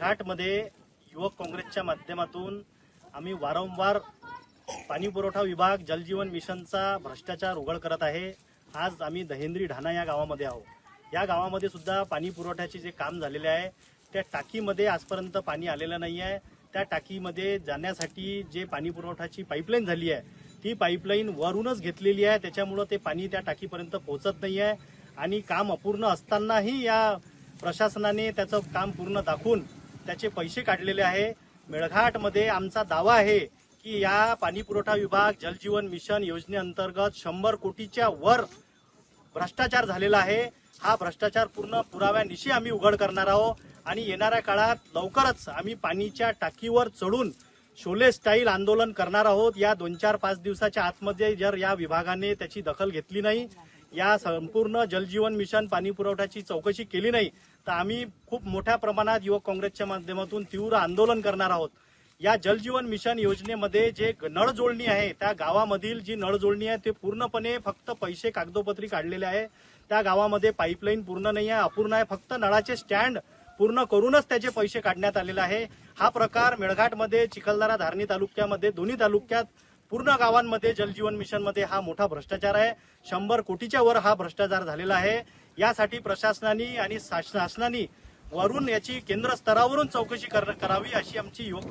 मेळघाटमध्ये युवक काँग्रेसच्या माध्यमातून आम्ही वारंवार पाणी पुरवठा विभाग जलजीवन मिशनचा भ्रष्टाचार उघड करत आहे। आज आम्ही दहेंद्री ढाणा या गावामध्ये आहोत। या गावामध्ये सुद्धा पाणी पुरवठ्याचे जे काम झालेले आहे त्या टाकीमध्ये आजपर्यंत पाणी आलेलं नाही आहे। त्या टाकीमध्ये जाण्यासाठी जे पाणी पुरवठ्याची पाईपलाईन झाली आहे ती पाईपलाईन वरूनच घेतलेली आहे, त्याच्यामुळे ते पाणी त्या टाकीपर्यंत पोहोचत नाही आहे आणि काम अपूर्ण असतानाही या प्रशासनाने त्याचं काम पूर्ण दाखवून त्याचे पैसे काढलेले आहे। मेळघाटमध्ये आमचा दावा आहे की या पाणी पुरवठा विभाग जलजीवन मिशन योजनेअंतर्गत 100 कोटीच्या वर भ्रष्टाचार झालेला आहे। हा भ्रष्टाचार पूर्ण पुराव्यानिशी आम्ही उघड करणार आहोत आणि येणाऱ्या काळात लवकरच आम्ही पाणीच्या टाकीवर चढून शोले स्टाईल आंदोलन करणार आहोत। या 2-4-5 दिवसाच्या आतमध्ये जर या विभागाने त्याची दखल घेतली नाही, या संपूर्ण जलजीवन मिशन पाणी पुरवठ्याची चौकशी केली नाही तर आम्ही खूप मोठ्या प्रमाणात युवक काँग्रेसच्या माध्यमातून तीव्र आंदोलन करणार आहोत। या जलजीवन मिशन योजनेमध्ये जे नळ जोडणी आहे त्या गावामधील जी नळ जोडणी आहे ते पूर्णपणे फक्त पैसे कागदोपत्री काढलेले आहे। त्या गावामध्ये पाईपलाईन पूर्ण नाही आहे, अपूर्ण आहे, फक्त नळाचे स्टँड पूर्ण करूनच त्याचे पैसे काढण्यात आलेले आहे। हा प्रकार मेळघाटमध्ये, चिखलदरा, धारणी तालुक्यामध्ये, दोन्ही तालुक्यात पूर्ण गावांमध्ये जलजीवन मिशन मध्ये हा मोठा भ्रष्टाचार आहे। 100 कोटीच्या वर हा भ्रष्टाचार झालेला आहे। यासाठी प्रशासनाने आणि शासनाने वरून याची केंद्र स्तरावरून चौकशी करावी अशी आमची युवक